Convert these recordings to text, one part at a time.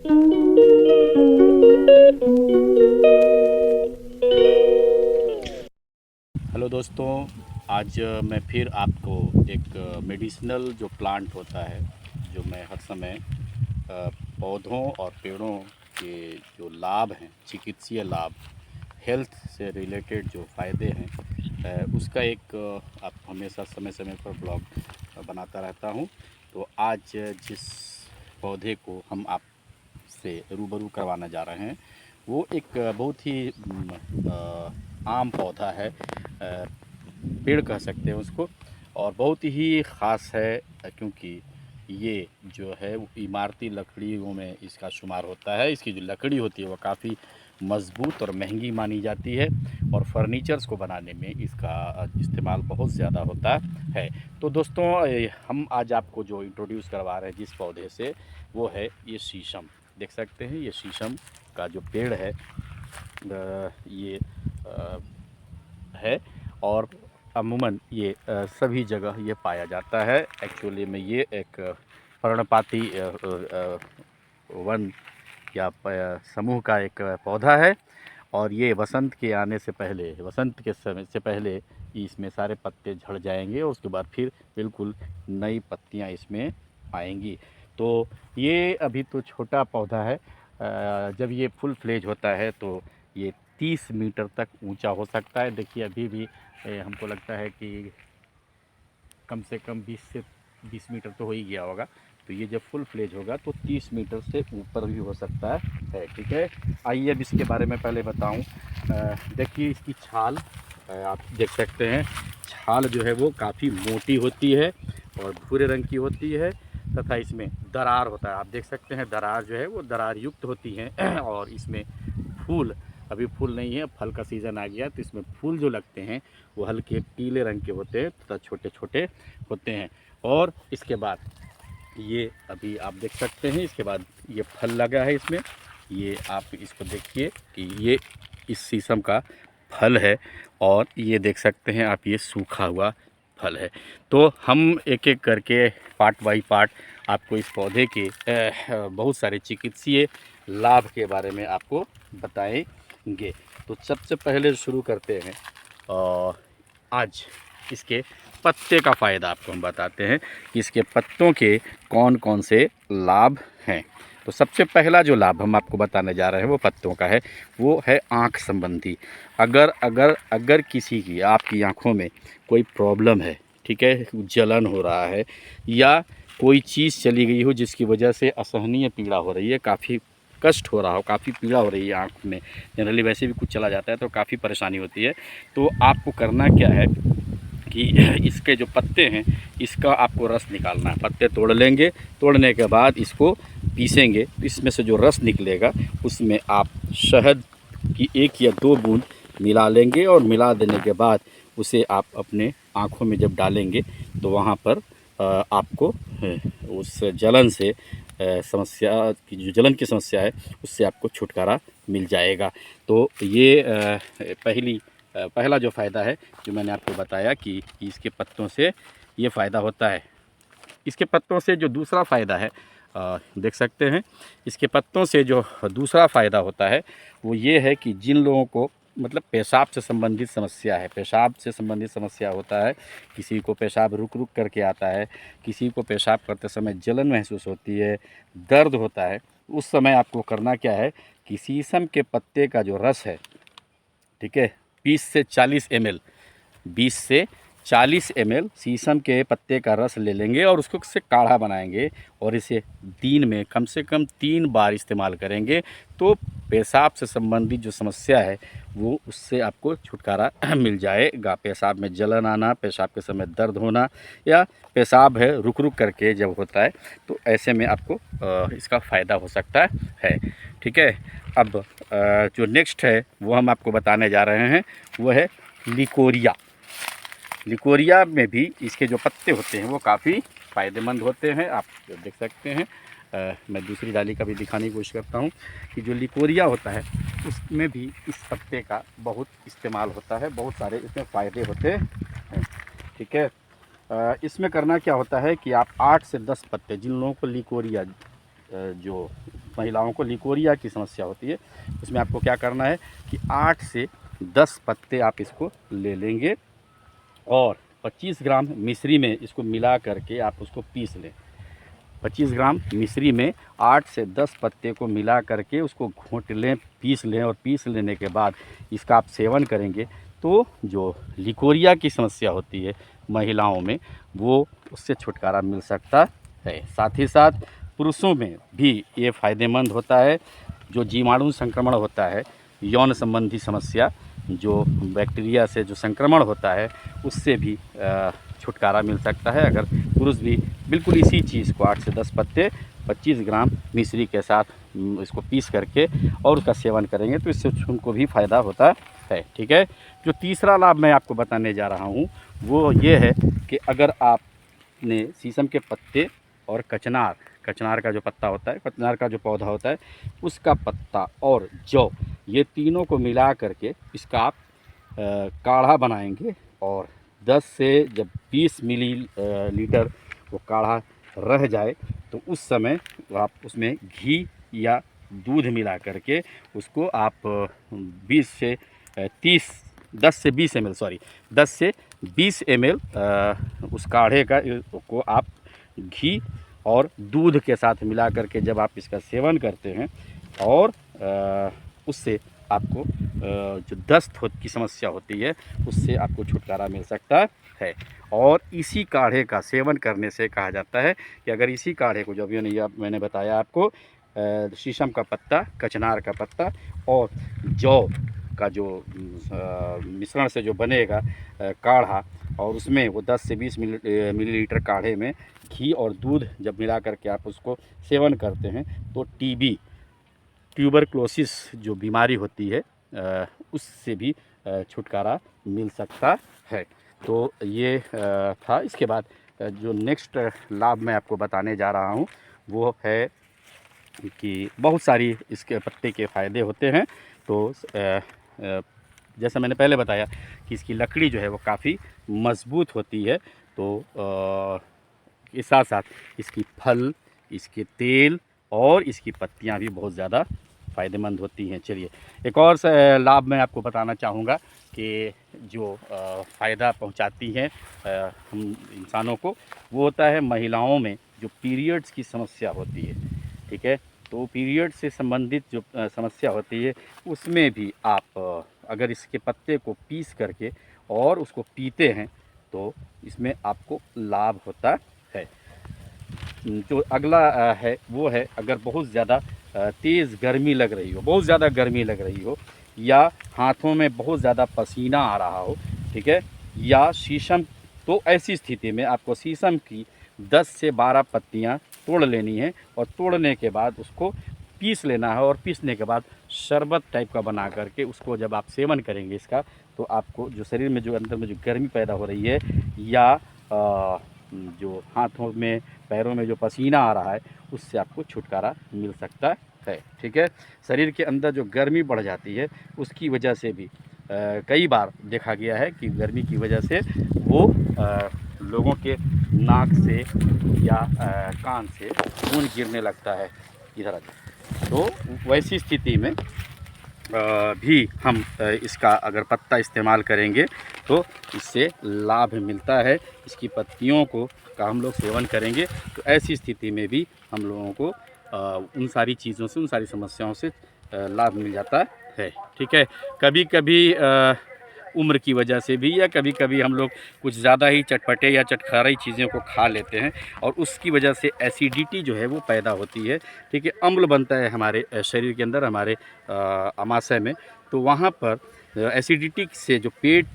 Hello दोस्तों, आज मैं फिर आपको एक मेडिसिनल जो प्लांट होता है, जो मैं हर समय पौधों और पेड़ों के जो लाभ हैं, चिकित्सीय लाभ, हेल्थ से रिलेटेड जो फ़ायदे हैं, उसका एक आप हमेशा समय समय पर ब्लॉग बनाता रहता हूँ। तो आज जिस पौधे को हम आपसे रूबरू करवाना जा रहे हैं, वो एक बहुत ही आम पौधा है, पेड़ कह सकते हैं उसको, और बहुत ही ख़ास है क्योंकि ये जो है वो इमारती लकड़ियों में इसका शुमार होता है। इसकी जो लकड़ी होती है वो काफ़ी मज़बूत और महंगी मानी जाती है, और फर्नीचर्स को बनाने में इसका इस्तेमाल बहुत ज़्यादा होता है। तो दोस्तों, हम आज आपको जो इंट्रोड्यूस करवा रहे हैं जिस पौधे से, वो है ये शीशम। देख सकते हैं ये शीशम का जो पेड़ है, ये है, और अमूमन ये सभी जगह ये पाया जाता है। एक्चुअली में ये एक पर्णपाती वन या समूह का एक पौधा है, और ये वसंत के आने से पहले, वसंत के समय से पहले इसमें सारे पत्ते झड़ जाएंगे, और उसके बाद फिर बिल्कुल नई पत्तियां इसमें आएंगी। तो ये अभी तो छोटा पौधा है, जब ये फुल फ्लेज होता है तो ये 30 मीटर तक ऊंचा हो सकता है। देखिए अभी भी हमको लगता है कि कम से कम 20 मीटर तो हो ही गया होगा। तो ये जब फुल फ्लेज होगा तो 30 मीटर से ऊपर भी हो सकता है। ठीक है, आइए अब इसके बारे में पहले बताऊं। देखिए इसकी छाल, आप देख सकते हैं, छाल जो है वो काफ़ी मोटी होती है और भूरे रंग की होती है, तथा इसमें दरार होता है। आप देख सकते हैं दरार जो है वो दरार युक्त होती है और इसमें फूल, अभी फूल नहीं है, फल का सीज़न आ गया, तो इसमें फूल जो लगते हैं वो हल्के पीले रंग के होते हैं तथा छोटे छोटे होते हैं। और इसके बाद ये अभी आप देख सकते हैं, इसके बाद ये फल लगा है इसमें। ये आप इसको देखिए कि ये इस शीशम का फल है, और ये देख सकते हैं आप, ये सूखा हुआ फल है। तो हम एक एक करके पार्ट बाय पार्ट आपको इस पौधे के बहुत सारे चिकित्सीय लाभ के बारे में आपको बताएंगे। तो सबसे पहले शुरू करते हैं, आज इसके पत्ते का फ़ायदा आपको हम बताते हैं कि इसके पत्तों के कौन कौन से लाभ हैं। तो सबसे पहला जो लाभ हम आपको बताने जा रहे हैं वो पत्तों का है, वो है आँख संबंधी। अगर अगर अगर किसी की, आपकी आँखों में कोई प्रॉब्लम है, ठीक है, जलन हो रहा है, या कोई चीज़ चली गई हो जिसकी वजह से असहनीय पीड़ा हो रही है, काफ़ी कष्ट हो रहा हो, काफ़ी पीड़ा हो रही है आँख में, जनरली वैसे भी कुछ चला जाता है तो काफ़ी परेशानी होती है, तो आपको करना क्या है कि इसके जो पत्ते हैं इसका आपको रस निकालना है। पत्ते तोड़ लेंगे, तोड़ने के बाद इसको पीसेंगे, तो इसमें से जो रस निकलेगा उसमें आप शहद की 1 या 2 बूंद मिला लेंगे, और मिला देने के बाद उसे आप अपने आँखों में जब डालेंगे तो वहाँ पर आपको उस जलन से, समस्या की जो जलन की समस्या है उससे आपको छुटकारा मिल जाएगा। तो ये पहला जो फ़ायदा है जो मैंने आपको बताया कि इसके पत्तों से ये फ़ायदा होता है। इसके पत्तों से जो दूसरा फ़ायदा है, देख सकते हैं, इसके पत्तों से जो दूसरा फ़ायदा होता है वो ये है कि जिन लोगों को मतलब पेशाब से संबंधित समस्या है, पेशाब से संबंधित समस्या होता है, किसी को पेशाब रुक रुक करके आता है, किसी को पेशाब करते समय जलन महसूस होती है, दर्द होता है, उस समय आपको करना क्या है कि शीशम के पत्ते का जो रस है, ठीक है, 20 से 40 ml, 20 से 40 ml शीशम के पत्ते का रस ले लेंगे और उसको से काढ़ा बनाएंगे, और इसे दिन में कम से कम 3 बार इस्तेमाल करेंगे तो पेशाब से संबंधित जो समस्या है वो उससे आपको छुटकारा मिल जाएगा। पेशाब में जलन आना, पेशाब के समय दर्द होना, या पेशाब है रुक रुक करके जब होता है, तो ऐसे में आपको इसका फ़ायदा हो सकता है। ठीक है, अब जो नेक्स्ट है वो हम आपको बताने जा रहे हैं, वो है लिकोरिया। लिकोरिया में भी इसके जो पत्ते होते हैं वो काफ़ी फ़ायदेमंद होते हैं। आप देख सकते हैं, मैं दूसरी डाली का भी दिखाने की कोशिश करता हूँ कि जो लिकोरिया होता है उसमें भी इस पत्ते का बहुत इस्तेमाल होता है, बहुत सारे इसमें फ़ायदे होते हैं। ठीक है, इसमें करना क्या होता है कि आप 8 से 10 पत्ते, जिन लोगों को लिकोरिया जो महिलाओं को लिकोरिया की समस्या होती है, उसमें आपको क्या करना है कि 8 से 10 पत्ते आप इसको ले लेंगे और 25 ग्राम मिश्री में इसको मिला करके आप उसको पीस लें। 25 ग्राम मिश्री में 8 से 10 पत्ते को मिला करके उसको घोंट लें, पीस लें, और पीस लेने के बाद इसका आप सेवन करेंगे तो जो लिकोरिया की समस्या होती है महिलाओं में, वो उससे छुटकारा मिल सकता है। साथ ही साथ पुरुषों में भी ये फ़ायदेमंद होता है। जो जीवाणु संक्रमण होता है, यौन संबंधी समस्या, जो बैक्टीरिया से जो संक्रमण होता है, उससे भी छुटकारा मिल सकता है अगर पुरुष भी बिल्कुल इसी चीज़ को 8 से 10 पत्ते 25 ग्राम मिश्री के साथ इसको पीस करके और उसका सेवन करेंगे तो इससे उनको भी फ़ायदा होता है। ठीक है। जो तीसरा लाभ मैं आपको बताने जा रहा हूँ वो ये है कि अगर आपने शीशम के पत्ते और कचनार का जो पत्ता होता है, कचनार का जो पौधा होता है, उसका पत्ता और जौ, ये तीनों को मिला करके इसका आप काढ़ा बनाएंगे और 10 से जब 20 मिलीलीटर वो काढ़ा रह जाए तो उस समय आप उसमें घी या दूध मिला करके उसको आप 10 से 20 ml उस काढ़े का को आप घी और दूध के साथ मिला करके जब आप इसका सेवन करते हैं और उससे आपको जो दस्त की समस्या होती है उससे आपको छुटकारा मिल सकता है। और इसी काढ़े का सेवन करने से कहा जाता है कि अगर इसी काढ़े को, जो अभी मैंने बताया आपको, शीशम का पत्ता, कचनार का पत्ता और जौ का जो मिश्रण से जो बनेगा काढ़ा, और उसमें वो 10 से 20 मिलीलीटर काढ़े में घी और दूध जब मिला करके आप उसको सेवन करते हैं तो टीबी, ट्यूबरक्लोसिस जो बीमारी होती है उससे भी छुटकारा मिल सकता है। तो ये था। इसके बाद जो नेक्स्ट लाभ मैं आपको बताने जा रहा हूँ वो है कि बहुत सारी इसके पत्ते के फ़ायदे होते हैं। तो जैसा मैंने पहले बताया कि इसकी लकड़ी जो है वो काफ़ी मज़बूत होती है। तो के साथ साथ इसकी फल, इसके तेल और इसकी पत्तियां भी बहुत ज़्यादा फ़ायदेमंद होती हैं। चलिए एक और लाभ मैं आपको बताना चाहूँगा कि जो फ़ायदा पहुँचाती हैं हम इंसानों को, वो होता है महिलाओं में जो पीरियड्स की समस्या होती है। ठीक है। तो पीरियड से संबंधित जो समस्या होती है उसमें भी आप अगर इसके पत्ते को पीस करके और उसको पीते हैं तो इसमें आपको लाभ होता है। जो अगला है वो है, अगर बहुत ज़्यादा तेज़ गर्मी लग रही हो, बहुत ज़्यादा गर्मी लग रही हो, या हाथों में बहुत ज़्यादा पसीना आ रहा हो, ठीक है, या शीशम, तो ऐसी स्थिति में आपको शीशम की 10 से 12 पत्तियां तोड़ लेनी है और तोड़ने के बाद उसको पीस लेना है और पीसने के बाद शरबत टाइप का बना करके उसको जब आप सेवन करेंगे इसका, तो आपको जो शरीर में जो अंदर में जो गर्मी पैदा हो रही है या जो हाथों में पैरों में जो पसीना आ रहा है उससे आपको छुटकारा मिल सकता है। ठीक है। शरीर के अंदर जो गर्मी बढ़ जाती है उसकी वजह से भी कई बार देखा गया है कि गर्मी की वजह से वो लोगों के नाक से या कान से खून गिरने लगता है इधर। तो वैसी स्थिति में भी हम इसका अगर पत्ता इस्तेमाल करेंगे तो इससे लाभ मिलता है। इसकी पत्तियों को का हम लोग सेवन करेंगे तो ऐसी स्थिति में भी हम लोगों को उन सारी चीज़ों से, उन सारी समस्याओं से लाभ मिल जाता है। ठीक है। कभी कभी उम्र की वजह से भी या कभी कभी हम लोग कुछ ज़्यादा ही चटपटे या चटखारी चीज़ों को खा लेते हैं और उसकी वजह से एसिडिटी जो है वो पैदा होती है। ठीक है। अम्ल बनता है हमारे शरीर के अंदर, हमारे आमाशय में। तो वहाँ पर एसिडिटी से जो पेट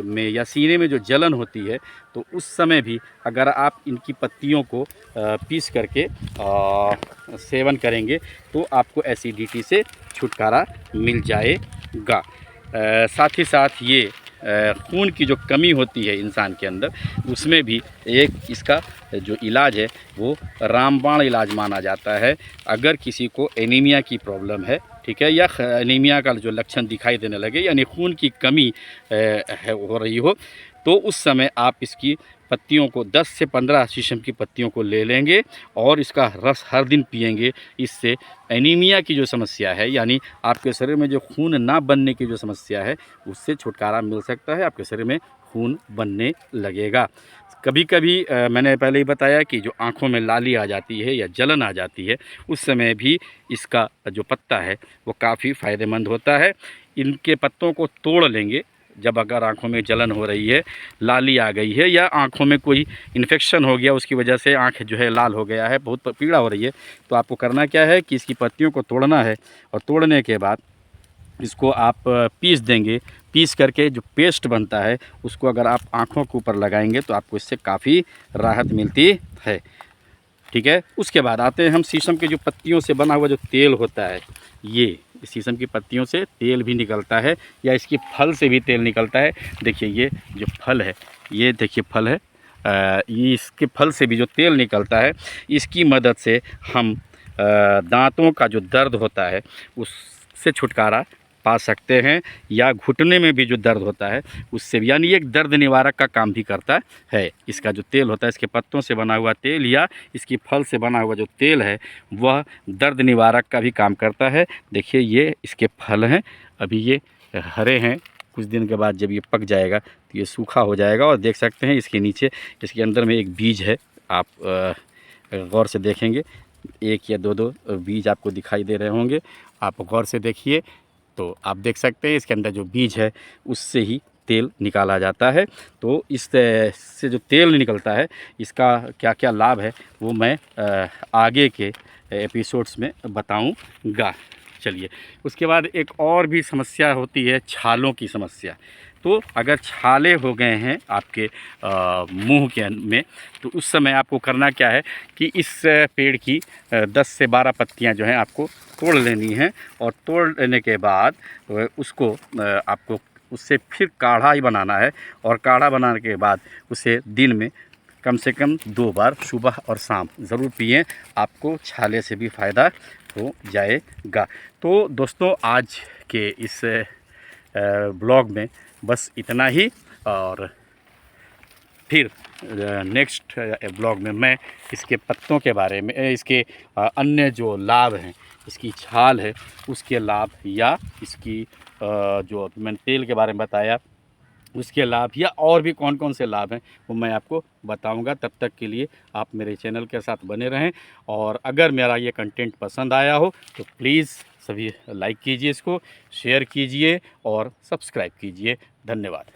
में या सीने में जो जलन होती है तो उस समय भी अगर आप इनकी पत्तियों को पीस करके सेवन करेंगे तो आपको एसिडिटी से छुटकारा मिल जाएगा। साथ ही साथ ये खून की जो कमी होती है इंसान के अंदर, उसमें भी एक इसका जो इलाज है वो रामबाण इलाज माना जाता है। अगर किसी को एनीमिया की प्रॉब्लम है, ठीक है, या एनीमिया का जो लक्षण दिखाई देने लगे यानी खून की कमी हो रही हो, तो उस समय आप इसकी पत्तियों को 10 से 15 शीशम की पत्तियों को ले लेंगे और इसका रस हर दिन पिएंगे। इससे एनीमिया की जो समस्या है, यानी आपके शरीर में जो खून ना बनने की जो समस्या है, उससे छुटकारा मिल सकता है। आपके शरीर में खून बनने लगेगा। कभी कभी मैंने पहले ही बताया कि जो आँखों में लाली आ जाती है या जलन आ जाती है, उस समय भी इसका जो पत्ता है वो काफ़ी फ़ायदेमंद होता है। इनके पत्तों को तोड़ लेंगे जब अगर आँखों में जलन हो रही है, लाली आ गई है या आँखों में कोई इन्फेक्शन हो गया, उसकी वजह से आँख जो है लाल हो गया है, बहुत पीड़ा हो रही है, तो आपको करना क्या है कि इसकी पत्तियों को तोड़ना है और तोड़ने के बाद इसको आप पीस देंगे। पीस करके जो पेस्ट बनता है उसको अगर आप आँखों के ऊपर लगाएंगे तो आपको इससे काफ़ी राहत मिलती है। ठीक है, उसके बाद आते हैं हम शीशम के जो पत्तियों से बना हुआ जो तेल होता है, ये शीशम की पत्तियों से तेल भी निकलता है या इसकी फल से भी तेल निकलता है। देखिए ये जो फल है, ये देखिए फल है, ये इसके फल से भी जो तेल निकलता है, इसकी मदद से हम दांतों का जो दर्द होता है उससे छुटकारा पा सकते हैं, या घुटने में भी जो दर्द होता है उससे भी, यानी एक दर्द निवारक का काम भी करता है। इसका जो तेल होता है, इसके पत्तों से बना हुआ तेल या इसकी फल से बना हुआ जो तेल है, वह दर्द निवारक का भी काम करता है। देखिए ये इसके फल हैं, अभी ये हरे हैं, कुछ दिन के बाद जब ये पक जाएगा तो ये सूखा हो जाएगा। और देख सकते हैं इसके नीचे, इसके अंदर में एक बीज है, आप गौर से देखेंगे, एक या दो बीज आपको दिखाई दे रहे होंगे, आप गौर से देखिए तो आप देख सकते हैं इसके अंदर जो बीज है उससे ही तेल निकाला जाता है। तो इस से जो तेल निकलता है, इसका क्या क्या लाभ है वो मैं आगे के एपिसोड्स में बताऊंगा। चलिए, उसके बाद एक और भी समस्या होती है, छालों की समस्या। तो अगर छाले हो गए हैं आपके मुंह के में, तो उस समय आपको करना क्या है कि इस पेड़ की 10 से 12 पत्तियां जो हैं आपको तोड़ लेनी हैं, और तोड़ लेने के बाद उसको आपको उससे फिर काढ़ा ही बनाना है। और काढ़ा बनाने के बाद उसे दिन में कम से कम 2 बार सुबह और शाम ज़रूर पिएं, आपको छाले से भी फ़ायदा हो जाएगा। तो दोस्तों, आज के इस ब्लॉग में बस इतना ही, और फिर नेक्स्ट ब्लॉग में मैं इसके पत्तों के बारे में, इसके अन्य जो लाभ हैं, इसकी छाल है उसके लाभ, या इसकी जो मैंने तेल के बारे में बताया उसके लाभ, या और भी कौन कौन से लाभ हैं वो मैं आपको बताऊंगा। तब तक के लिए आप मेरे चैनल के साथ बने रहें, और अगर मेरा ये कंटेंट पसंद आया हो तो प्लीज़ सभी लाइक कीजिए, इसको शेयर कीजिए और सब्सक्राइब कीजिए। धन्यवाद।